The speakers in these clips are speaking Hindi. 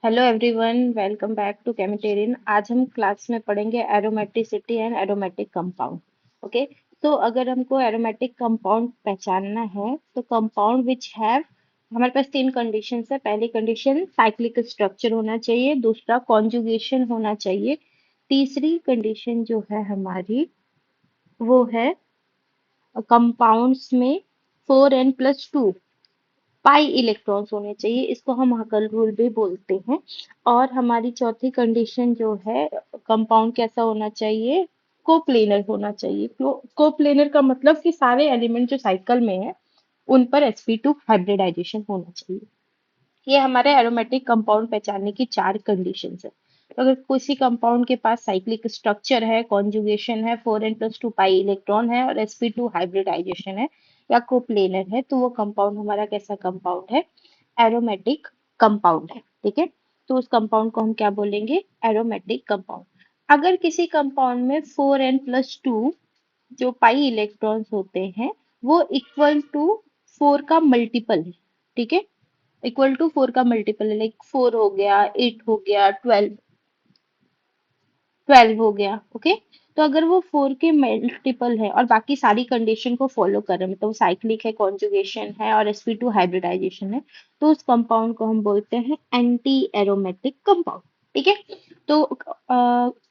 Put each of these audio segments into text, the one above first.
Hello everyone, welcome back to Chemiterian. आज हम क्लास में पढ़ेंगे aromaticity and aromatic compound. Okay, तो अगर हमको एरोमेटिक कंपाउंड पहचानना है तो कंपाउंड विच हैव, हमारे पास तीन कंडीशंस है। पहली कंडीशन साइक्लिक स्ट्रक्चर होना चाहिए, दूसरा कॉन्जुगेशन होना चाहिए, तीसरी कंडीशन जो है हमारी वो है कंपाउंड्स में 4n+2 पाई इलेक्ट्रॉन्स होने चाहिए। इसको हम हकल रूल भी बोलते हैं। और हमारी चौथी कंडीशन जो है, कंपाउंड कैसा होना चाहिए, कोप्लेनर होना चाहिए। कोप्लेनर का मतलब कि सारे एलिमेंट जो साइकिल में है उन पर sp2 हाइब्रिडाइजेशन होना चाहिए। ये हमारे एरोमेटिक कंपाउंड पहचानने की चार कंडीशंस है। तो अगर किसी कंपाउंड के पास साइक्लिक स्ट्रक्चर है, कॉन्जुगेशन है, 4n+2 पाई इलेक्ट्रॉन है और sp2 हाइब्रिडाइजेशन है या कोप्लेनर है, तो वो कंपाउंड हमारा कैसा कंपाउंड है, एरोमेटिक कंपाउंड है। ठीक है, तो उस कंपाउंड को हम क्या बोलेंगे, एरोमेटिक कंपाउंड। अगर किसी कंपाउंड में 4n+2 जो पाई इलेक्ट्रॉन्स होते हैं वो इक्वल टू 4 का मल्टीपल है। ठीक है, इक्वल टू 4 का मल्टीपल है, लाइक 4 हो गया, 8 हो गया, 12 हो गया। ओके, तो अगर वो 4 के मल्टीपल है और बाकी सारी कंडीशन को फॉलो कर रहे हैं, मतलब साइक्लिक है, कॉन्जुगेशन है और sp2 हाइब्रिडाइजेशन है, तो उस कंपाउंड को हम बोलते हैं एंटी एरोमेटिक कंपाउंड। ठीक है, तो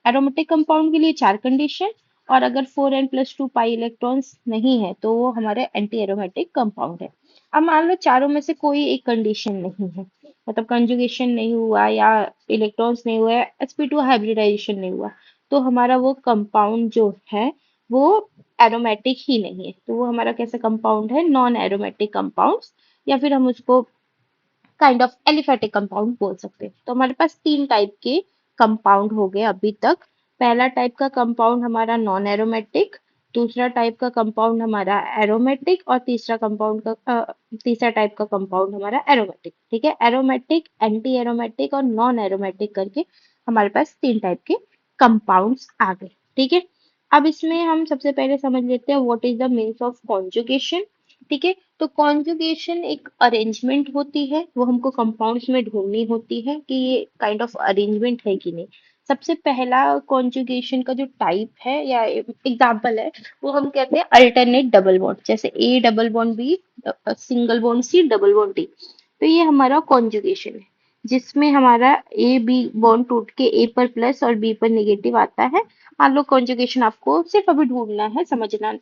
एरोमेटिक कंपाउंड के लिए चार कंडीशन, और अगर 4n+2 पाई इलेक्ट्रॉन्स नहीं है तो वो हमारे एंटी एरोमेटिक कंपाउंड है। अब मान लो चारों में से कोई एक कंडीशन नहीं है, मतलब कंजुगेशन नहीं हुआ या इलेक्ट्रॉन्स नहीं हुआ, sp2 हाइब्रिडाइजेशन नहीं हुआ, तो हमारा वो कंपाउंड जो है वो एरोमेटिक ही नहीं है। तो वो हमारा कैसा कंपाउंड है, नॉन एरोमेटिक कंपाउंड्स, या फिर हम उसको काइंड ऑफ एलिफेटिक कंपाउंड बोल सकते हैं। तो हमारे पास तीन टाइप के कंपाउंड हो गए अभी तक। पहला टाइप का कंपाउंड हमारा नॉन एरोमेटिक, दूसरा टाइप का कंपाउंड हमारा एरोमेटिक, और तीसरा टाइप का कंपाउंड हमारा एरोमेटिक। ठीक है, एरोमेटिक, एंटी एरोमेटिक और नॉन एरोमेटिक करके हमारे पास तीन टाइप के कंपाउंड्स आ गए। ठीक है, अब इसमें हम सबसे पहले समझ लेते हैं what is the means of conjugation. ठीक है, तो कॉन्जुगेशन एक अरेंजमेंट होती है, वो हमको कंपाउंड्स में ढूंढनी होती है कि ये काइंड ऑफ अरेंजमेंट है कि नहीं। सबसे पहला कॉन्जुगेशन का जो टाइप है या एग्जाम्पल है, वो हम कहते हैं अल्टरनेट डबल बॉन्ड, जैसे A double bond B, single bond C, double bond D. तो ये हमारा कॉन्जुगेशन है, जिसमें हमारा ए बी बॉन्ड टूट के ए पर प्लस और बी पर नेगेटिव आता है। मान लो कॉन्जुगेशन आपको सिर्फ अभी ढूंढना है, समझना,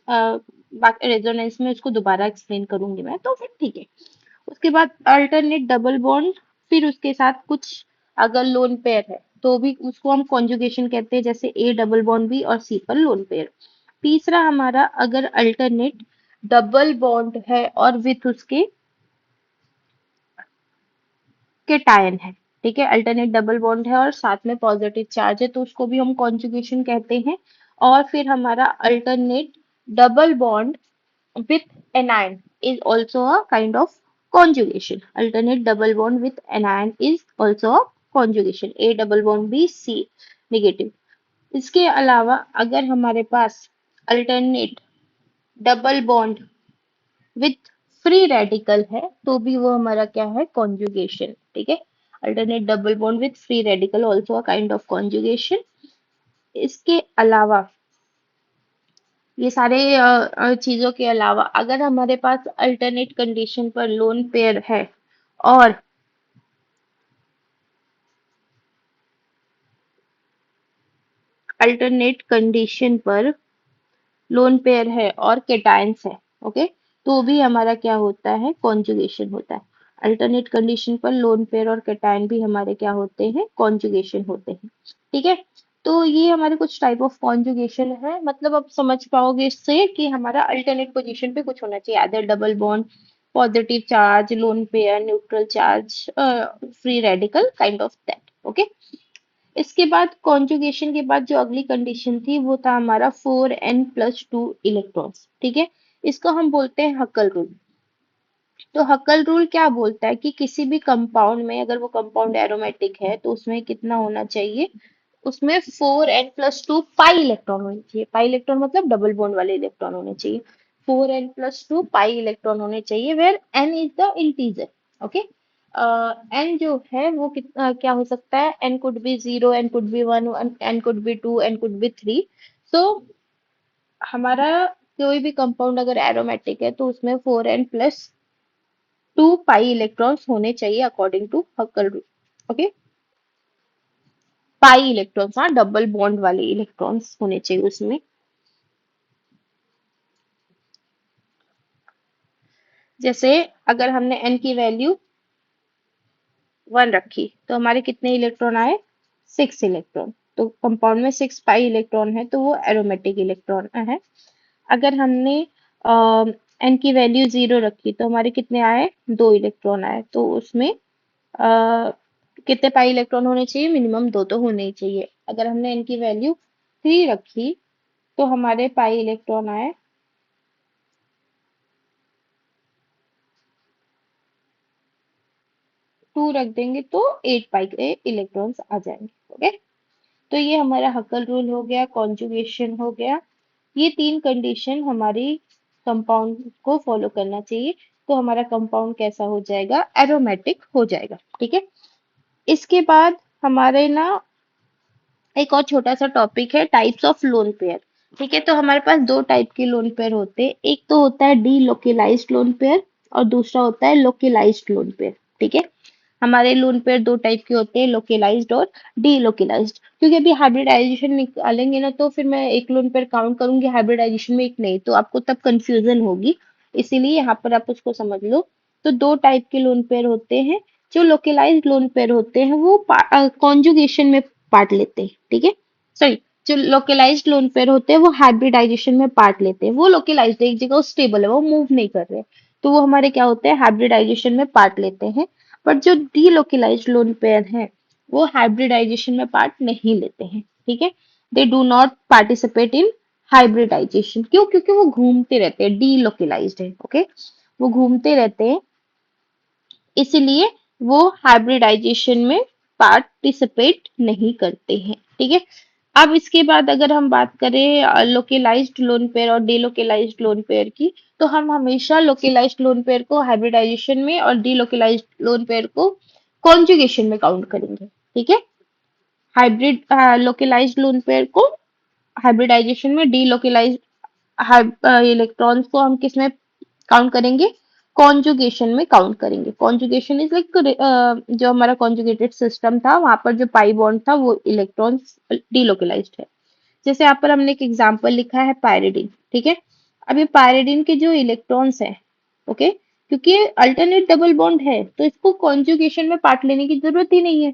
बाकी रेजोनेंस में उसको दोबारा एक्सप्लेन करूंगी मैं, तो फिर ठीक है। उसके बाद अल्टरनेट डबल बॉन्ड, फिर उसके साथ कुछ अगर लोन पेयर है तो भी उसको हम कॉन्जुगेशन कहते हैं, जैसे ए डबल बॉन्ड बी और सी पर लोन पेयर। तीसरा हमारा अगर अल्टरनेट डबल बॉन्ड है और विथ उसके केटायन है। ठीक है, अल्टरनेट डबल बॉन्ड है और साथ में पॉजिटिव चार्ज है, तो उसको भी हम कॉन्जुगेशन कहते हैं। और फिर हमारा alternate double bond with anion is also a kind of conjugation. Alternate double bond with anion is also a conjugation. A double bond B C negative. इसके अलावा अगर हमारे पास alternate double bond with free radical है तो भी वो हमारा क्या है, कॉन्जुगेशन। ठीक है, alternate double bond with free radical also a kind of conjugation. इसके अलावा ये सारे चीजों के अलावा अगर हमारे पास अल्टरनेट कंडीशन पर लोन पेयर है और अल्टरनेट कंडीशन पर लोन पेयर है और केटायंस है, ओके, तो भी हमारा क्या होता है, कॉन्जुगेशन होता है। अल्टरनेट कंडीशन पर लोन पेयर और केटायन भी हमारे क्या होते हैं, कॉन्जुगेशन होते हैं। ठीक है, तो ये हमारे कुछ टाइप ऑफ कॉन्जुगेशन है, मतलब आप समझ पाओगे इससे कि हमारा अल्टरनेट पोजीशन पे कुछ होना चाहिए, other double bond, positive charge, lone pair, neutral charge, free radical, kind of that. Okay, इसके बाद कॉन्जुगेशन के बाद जो अगली कंडीशन थी वो था हमारा 4n+2 इलेक्ट्रॉन्स। ठीक है, इसको हम बोलते हैं हकल रूल। तो हकल रूल क्या बोलता है कि किसी भी कंपाउंड में, अगर वो कंपाउंड एरोमेटिक है तो उसमें कितना होना चाहिए, उसमें 4n+2 पाई इलेक्ट्रॉन होने चाहिए। पाई इलेक्ट्रॉन मतलब डबल बॉन्ड वाले इलेक्ट्रॉन होने चाहिए। 4n+2 पाई इलेक्ट्रॉन होने चाहिए, where n is the integer. Okay, n जो है वो कितना क्या हो सकता है, n could be zero, n could be one, n could be two, n could be three. So हमारा कोई भी कंपाउंड अगर एरोमेटिक है तो उसमें 4n+2 पाई इलेक्ट्रॉन्स होने चाहिए according to Huckel rule. Okay, pi electrons, हाँ, डबल बॉन्ड वाले इलेक्ट्रॉन्स होने चाहिए उसमें। जैसे अगर हमने एन की वैल्यू 1 रखी तो हमारे कितने इलेक्ट्रॉन आए, 6 इलेक्ट्रॉन। तो कंपाउंड में 6 पाई इलेक्ट्रॉन है तो वो एरोमेटिक इलेक्ट्रॉन है। अगर हमने एन की वैल्यू 0 रखी तो हमारे कितने आए, 2 इलेक्ट्रॉन आए। तो उसमें कितने पाई इलेक्ट्रॉन होने चाहिए, मिनिमम दो तो होने ही चाहिए। अगर हमने एन की वैल्यू 3 रखी तो हमारे पाई इलेक्ट्रॉन आए 2 रख देंगे तो 8 पाई के इलेक्ट्रॉन्स आ जाएंगे। ओके, तो ये हमारा हक्कल रूल हो गया, कॉन्जुगेशन हो गया। ये तीन कंडीशन हमारी कंपाउंड को फॉलो करना चाहिए तो हमारा कंपाउंड कैसा हो जाएगा, एरोमेटिक हो जाएगा। ठीक है, इसके बाद हमारे ना एक और छोटा सा टॉपिक है, टाइप्स ऑफ लोन पेयर। ठीक है, तो हमारे पास दो टाइप के लोन पेयर होते हैं, एक तो होता है डी लोकेलाइज्ड लोन पेयर और दूसरा होता है लोकेलाइज्ड लोन पेयर। ठीक है, हमारे लोन पेयर दो टाइप के होते हैं, लोकेलाइज्ड और डी लोकेलाइज्ड। क्योंकि अभी हाइब्रिडाइजेशन निकालेंगे ना तो फिर मैं एक लोन पेयर काउंट करूंगी हाइब्रिडाइजेशन में, एक नहीं, तो आपको तब कंफ्यूजन होगी। इसीलिए यहाँ पर आप उसको समझ लो। तो दो टाइप के लोन पेयर होते हैं। जो लोकेलाइज्ड लोन पेयर होते हैं वो कॉन्जुगेशन में पार्ट लेते हैं। ठीक है, सॉरी, जो लोकेलाइज्ड लोन पेयर होते हैं वो हाइब्रिडाइजेशन में पार्ट लेते हैं। वो लोकेलाइज्ड एक जगह स्टेबल है, वो मूव नहीं कर रहे, तो वो हमारे क्या होते हैं, हाइब्रिडाइजेशन में पार्ट लेते हैं। बट जो डीलोकेलाइज्ड लोन पेयर है वो हाइब्रिडाइजेशन में पार्ट नहीं लेते हैं। ठीक है, they do not participate in hybridisation. क्यों, क्योंकि वो घूमते रहते हैं, डीलोकेलाइज्ड है। ओके, वो घूमते रहते हैं, इसलिए वो हाइब्रिडाइजेशन में पार्टिसिपेट नहीं करते हैं। ठीक है, अब इसके बाद अगर हम बात करें लोकेलाइज्ड लोन पेयर और डीलोकेलाइज्ड लोन पेयर की, तो हम हमेशा लोकेलाइज्ड लोन पेयर को हाइब्रिडाइजेशन में और डीलोकेलाइज्ड लोन पेयर को कॉन्जुगेशन में काउंट करेंगे। ठीक है, हाइब्रिड लोकेलाइज्ड लोन पेयर को हाइब्रिडाइजेशन में, डीलोकेलाइज्ड इलेक्ट्रॉन्स को हम किस में काउंट करेंगे, कॉन्जुगेशन में काउंट करेंगे। कॉन्जुगेशन इज लाइक जो हमारा कॉन्जुगेटेड सिस्टम था वहां पर जो पाई बॉन्ड था वो इलेक्ट्रॉन्स डीलोकलाइज्ड है। जैसे यहाँ पर हमने एक एग्जांपल लिखा है पायरिडीन। ठीक है, अब ये पायरिडीन के जो इलेक्ट्रॉन्स है, ओके, क्योंकि ये अल्टरनेट डबल बॉन्ड है तो इसको कॉन्जुगेशन में पार्ट लेने की जरूरत ही नहीं है।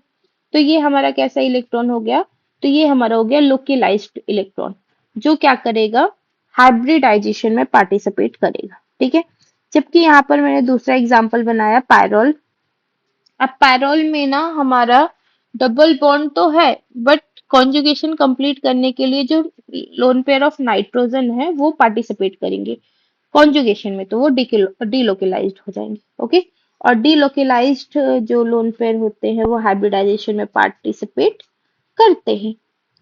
तो ये हमारा कैसा इलेक्ट्रॉन हो गया, तो ये हमारा हो गया लोकलाइज्ड इलेक्ट्रॉन, जो क्या करेगा, हाइब्रिडाइजेशन में पार्टिसिपेट करेगा। ठीक है, जबकि यहाँ पर मैंने दूसरा एग्जांपल बनाया पायरोल। अब पायरोल में ना हमारा डबल बॉन्ड तो है, बट कॉन्जुगेशन कंप्लीट करने के लिए जो लोन पेयर ऑफ नाइट्रोजन है वो पार्टिसिपेट करेंगे कॉन्जुगेशन में, तो वो डीलोकलाइज्ड हो जाएंगे। ओके, और डीलोकलाइज्ड जो लोन पेयर होते हैं वो हाइब्रिडाइजेशन में पार्टिसिपेट करते हैं।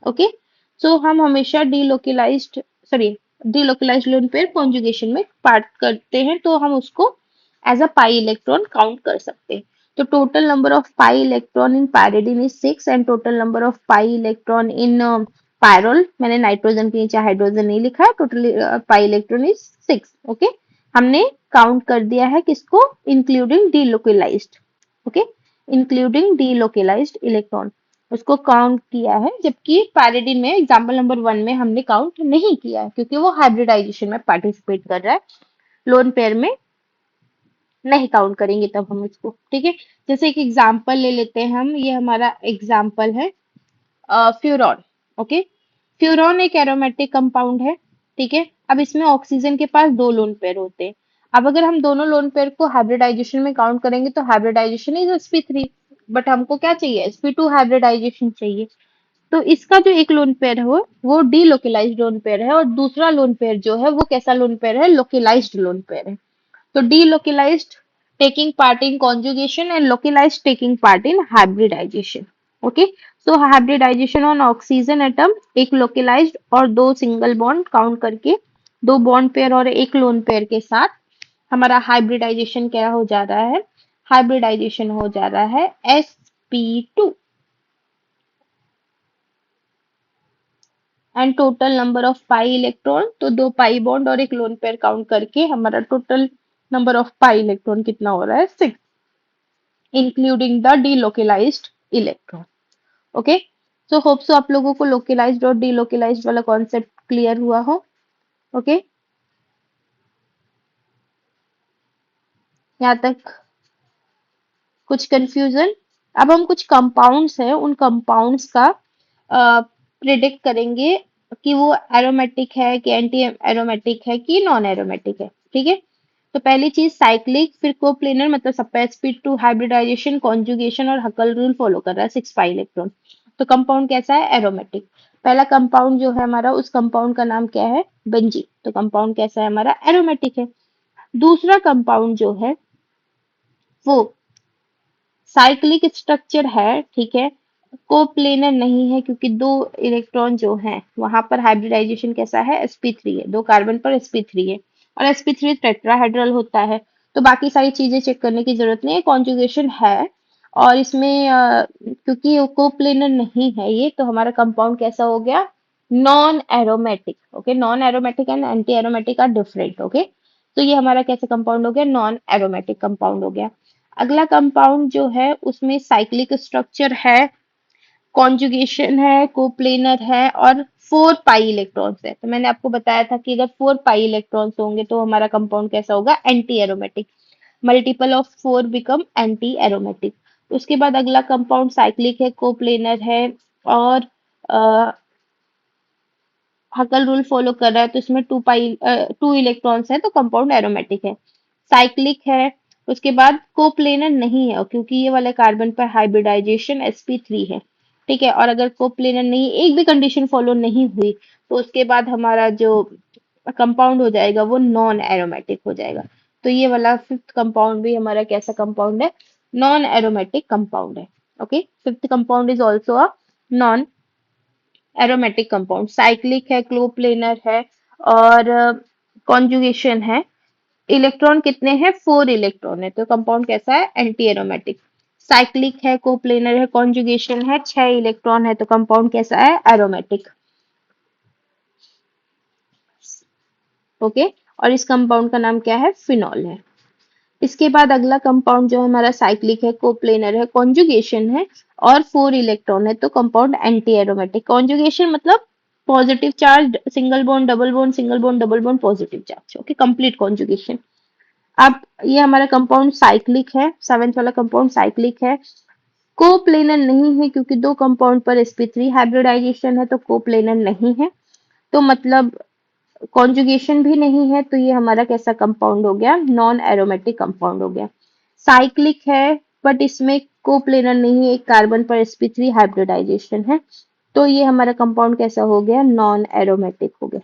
ओके, सो हम हमेशा डीलोकलाइज्ड लोन पेयर कॉन्जुगेशन में पार्ट करते हैं तो हम उसको as a pi electron count कर सकते हैं। तो total number of pi electron in pyridine is 6 and total number of pi electron in pyrrole, मैंने नाइट्रोजन के नीचे हाइड्रोजन नहीं लिखा है, totally pi electron is 6। Okay, हमने काउंट कर दिया है किसको, including delocalized. Okay, including delocalized electron उसको काउंट किया है, जबकि पैरिडीन में एग्जाम्पल नंबर 1 में हमने काउंट नहीं किया है क्योंकि वो हाइब्रिडाइजेशन में पार्टिसिपेट कर रहा है, लोन पेयर में नहीं काउंट करेंगे तब हम इसको। ठीक है, जैसे एक एग्जाम्पल ले लेते हैं हम, ये हमारा एग्जाम्पल है फ्यूरॉन। ओके, फ्यूरॉन एक एरोमेटिक कंपाउंड है। ठीक है, अब इसमें ऑक्सीजन के पास दो लोन पेयर होते हैं। अब अगर हम दोनों लोन पेयर को हाइब्रिडाइजेशन में काउंट करेंगे तो हाइब्रिडाइजेशन इज sp3, बट हमको क्या चाहिए, sp2 हाइब्रिडाइजेशन चाहिए। तो इसका जो एक लोन पेयर हो वो डीलोकलाइज्ड लोन पेयर है और दूसरा लोन पेयर जो है वो कैसा लोन पेयर है, लोकलाइज्ड लोन पेयर है। तो delocalized taking part in conjugation and localized taking part in hybridization. Okay, so hybridization on oxygen atom, एक localized और दो सिंगल बॉन्ड काउंट करके, दो बॉन्ड पेयर और एक लोन पेयर के साथ हमारा हाइब्रिडाइजेशन क्या हो जा रहा है, हाइब्रिडाइजेशन हो जा रहा है sp2 and total number of pi electron, तो दो पाई बॉन्ड और एक लोन पेयर काउंट करके हमारा total number of pi electron कितना हो रहा है 6, including the delocalised electron. Okay, so hope so आप लोगों को लोकलाइज्ड और डीलोकलाइज्ड वाला कॉन्सेप्ट क्लियर हुआ हो। ओके, यहाँ तक कुछ कंफ्यूजन? अब हम कुछ कंपाउंड्स हैं, उन कंपाउंड्स का प्रिडिक्ट करेंगे कि वो एरोमेटिक है कि एंटी एरोमेटिक है कि नॉन एरोमेटिक है। ठीक है, तो पहली चीज साइक्लिक, फिर कोप्लेनर मतलब sp2 हाइब्रिडाइजेशन, कॉन्जुगेशन और हकल रूल फॉलो कर रहा है 6 पाई इलेक्ट्रॉन। तो कंपाउंड कैसा है? एरोमेटिक। पहला कंपाउंड जो है हमारा, उस कंपाउंड का नाम क्या है? बेंजीन। तो कंपाउंड कैसा है हमारा? एरोमेटिक है। दूसरा कंपाउंड जो है वो साइक्लिक स्ट्रक्चर है, ठीक है, कोप्लेनर नहीं है क्योंकि दो इलेक्ट्रॉन जो हैं वहां पर हाइब्रिडाइजेशन कैसा है? sp3 है, दो कार्बन पर sp3 है, और sp3 टेट्राहेड्रल होता है। तो बाकी सारी चीजें चेक करने की जरूरत नहीं है, कॉन्जुगेशन है। और इसमें क्योंकि कोप्लेनर नहीं है ये, तो हमारा कंपाउंड कैसा हो गया? Non aromatic. Okay, non aromatic and anti aromatic are different. Okay, तो ये हमारा कैसा कंपाउंड हो गया? नॉन एरोमेटिक कंपाउंड हो गया। अगला कंपाउंड जो है उसमें साइक्लिक स्ट्रक्चर है, कॉन्जुगेशन है, कोप्लेनर है और 4 पाई इलेक्ट्रॉन्स है। तो मैंने आपको बताया था कि अगर 4 पाई इलेक्ट्रॉन्स होंगे तो हमारा कंपाउंड कैसा होगा? Anti aromatic. Multiple of 4 become anti aromatic. उसके बाद अगला कंपाउंड साइक्लिक है, कोप्लेनर है और हकल रूल फॉलो कर रहा है, तो इसमें 2 इलेक्ट्रॉन्स है, तो कंपाउंड एरोमेटिक है। साइक्लिक है, उसके बाद कोप्लेनर नहीं है क्योंकि ये वाले कार्बन पर हाइब्रिडाइजेशन sp3 है। ठीक है, और अगर कोप्लेनर नहीं, एक भी कंडीशन फॉलो नहीं हुई, तो उसके बाद हमारा जो कंपाउंड हो जाएगा वो नॉन एरोमेटिक हो जाएगा। तो ये वाला फिफ्थ कंपाउंड भी हमारा कैसा कंपाउंड है? नॉन एरोमेटिक कंपाउंड है। Okay, fifth compound is also a non aromatic compound. Cyclic है, क्लोप्लेनर है और कॉन्जुगेशन है। इलेक्ट्रॉन कितने हैं? 4 इलेक्ट्रॉन है, तो कंपाउंड कैसा है? Anti aromatic. साइक्लिक है, कोप्लेनर है, कॉन्जुगेशन है, 6 इलेक्ट्रॉन है, तो कंपाउंड कैसा है? एरोमेटिक। ओके, और इस कंपाउंड का नाम क्या है? फिनॉल है। इसके बाद अगला कंपाउंड जो हमारा साइक्लिक है, कोप्लेनर है, कॉन्जुगेशन है और 4 इलेक्ट्रॉन है, तो कंपाउंड एंटी एरोमेटिक। कॉन्जुगेशन मतलब positive charge, single bond double bond, single bond double bond, positive charge. Okay, complete conjugation. अब ये हमारा कंपाउंड साइक्लिक है, सेवेंथ वाला कंपाउंड साइक्लिक है। कोप्लेनर नहीं है क्योंकि दो कंपाउंड पर sp3 हाइब्रिडाइजेशन है, तो कोप्लेनर नहीं है। तो मतलब कॉन्जुगेशन भी नहीं है, तो ये हमारा कैसा कंपाउंड हो गया? नॉन एरोमेटिक कंपाउंड हो गया। साइक्लिक है बट इसमें कोप्लेनर नहीं है, एक कार्बन पर sp3 हाइब्रिडाइजेशन है, तो ये हमारा कंपाउंड कैसा हो गया? नॉन एरोमेटिक हो गया।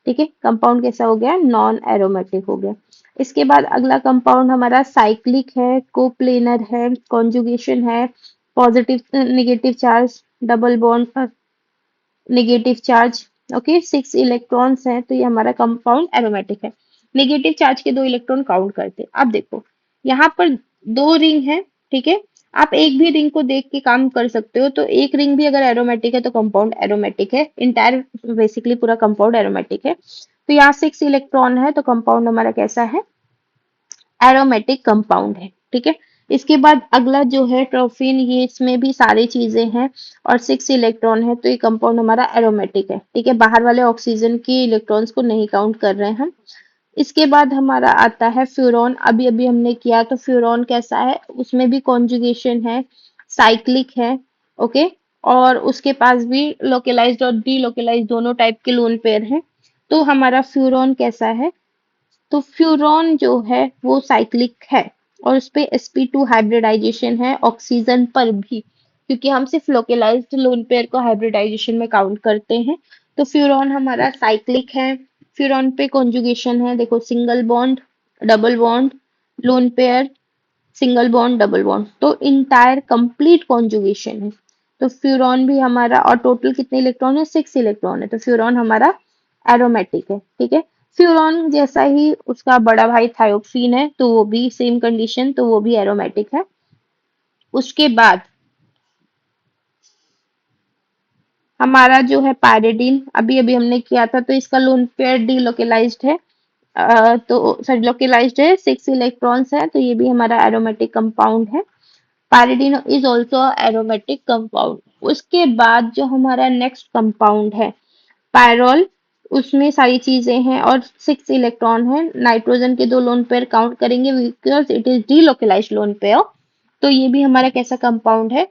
ठीक है, कंपाउंड कैसा हो गया? नॉन एरोमेटिक हो गया। इसके बाद अगला कंपाउंड हमारा साइक्लिक है, कोप्लेनर है, कॉन्जुगेशन है, positive negative charge, double bond negative charge. Okay, 6 electrons हैं, तो ये हमारा कंपाउंड एरोमेटिक है। नेगेटिव चार्ज के 2 इलेक्ट्रॉन काउंट करते हैं। अब देखो, यहाँ पर 2 रिंग है, ठीक है, आप एक भी रिंग को देख के काम कर सकते हो। तो एक रिंग भी अगर एरोमेटिक है तो कंपाउंड एरोमेटिक है, इंटायर बेसिकली पूरा कंपाउंड एरोमेटिक है। तो यहाँ 6 इलेक्ट्रॉन है, तो कंपाउंड हमारा कैसा है? एरोमेटिक कंपाउंड है। ठीक है, इसके बाद अगला जो है ट्रोफिन, ये इसमें भी सारी चीजें हैं और 6 इलेक्ट्रॉन है, तो ये कंपाउंड हमारा एरोमेटिक है। ठीक है, बाहर वाले ऑक्सीजन के इलेक्ट्रॉन्स को नहीं काउंट कर रहे हैं हम। इसके बाद हमारा आता है फ्यूरॉन, अभी अभी हमने किया, तो फ्यूरॉन कैसा है? उसमें भी कॉन्जुगेशन है, साइक्लिक है। ओके, और उसके पास भी लोकलाइज्ड और डीलोकलाइज्ड दोनों टाइप के लोन पेयर हैं। तो हमारा फ्यूरॉन कैसा है? तो फ्यूरॉन जो है वो साइक्लिक है और उस पे sp2 हाइब्रिडाइजेशन है ऑक्सीजन पर भी, क्योंकि हम सिर्फ लोकलाइज्ड लोन पेयर को हाइब्रिडाइजेशन में काउंट करते हैं। तो फ्यूरॉन हमारा साइक्लिक है। फ्यूरॉन पे कॉन्जुगेशन है, देखो, single bond, double bond, lone pair, single bond, double bond, तो इंटायर कंप्लीट कॉन्जुगेशन है। तो फ्यूरॉन भी हमारा, और टोटल कितने इलेक्ट्रॉन है? 6 इलेक्ट्रॉन है, तो फ्यूरॉन हमारा एरोमेटिक है। ठीक है, फ्यूरॉन जैसा ही उसका बड़ा भाई थायोक्सीन है, तो वो भी सेम कंडीशन, तो वो भी एरोमेटिक है। उसके बाद हमारा जो है पायरिडीन, अभी अभी हमने किया था, तो इसका लोन पेयर डीलोकेलाइज्ड है। तो सॉरी, लोकेलाइज्ड है, 6 इलेक्ट्रॉन्स है, तो ये भी हमारा एरोमेटिक कंपाउंड है। Pyridine is also aromatic compound. उसके बाद जो हमारा नेक्स्ट कंपाउंड है पायरोल, उसमें सारी चीजें हैं और 6 इलेक्ट्रॉन है। नाइट्रोजन के 2 लोन पेयर काउंट करेंगे because it is delocalized lone pair. तो ये भी हमारा कैसा कंपाउंड है?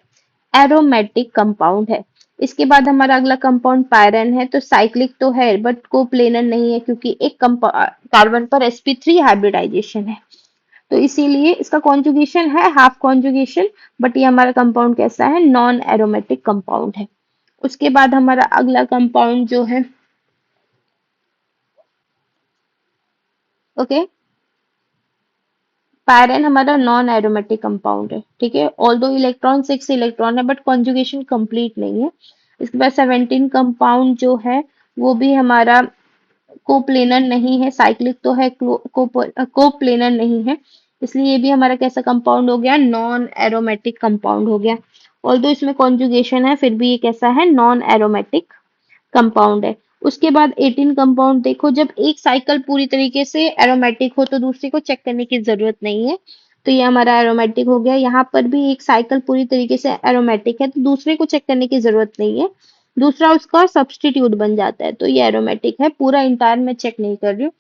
एरोमेटिक कंपाउंड है। इसके बाद हमारा अगला कंपाउंड पायरन है, तो साइक्लिक तो है बट कोप्लेनर नहीं है, क्योंकि एक कार्बन पर sp3 हाइब्रिडाइजेशन है। तो इसीलिए इसका कॉन्जुगेशन है हाफ कॉन्जुगेशन, बट ये हमारा कंपाउंड कैसा है? नॉन एरोमेटिक कंपाउंड है। उसके बाद हमारा अगला कंपाउंड जो है, ओके, पायरन हमारा नॉन एरोमेटिक कंपाउंड है, ठीक है। ऑल दो इलेक्ट्रॉन 6 इलेक्ट्रॉन है बट कॉन्जुगेशन कंप्लीट नहीं है। इसके बाद 17 कंपाउंड जो है वो भी हमारा कोप्लेनर नहीं है, साइक्लिक तो है, कोप्लेनर नहीं है। इसलिए ये भी हमारा कैसा कंपाउंड हो गया? नॉन एरोमेटिक कंपाउंड हो गया। ऑल्दो इसमें कॉन्जुगेशन है, फिर भी ये कैसा है? नॉन एरोमेटिक कंपाउंड है। उसके बाद 18 कंपाउंड देखो, जब एक साइकिल पूरी तरीके से एरोमेटिक हो तो दूसरे को चेक करने की जरूरत नहीं है। तो ये हमारा एरोमेटिक हो गया। यहाँ पर भी एक साइकिल पूरी तरीके से एरोमेटिक है तो दूसरे को चेक करने की जरूरत नहीं है, दूसरा उसका सब्स्टिट्यूट बन जाता है, तो ये एरोमेटिक है। पूरा इंटायर मैं चेक नहीं कर रही हूँ।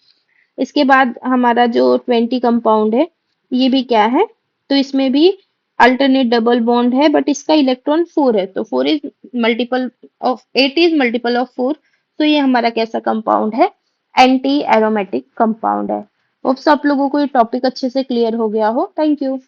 इसके बाद हमारा जो 20 कंपाउंड है, ये भी क्या है? तो इसमें भी अल्टरनेट डबल बॉन्ड है बट इसका इलेक्ट्रॉन 4 है, तो 4 is multiple of 8 is multiple of 4। तो ये हमारा कैसा कंपाउंड है? एंटी एरोमेटिक कंपाउंड है। होप्स आप लोगों को ये टॉपिक अच्छे से क्लियर हो गया हो। Thank you.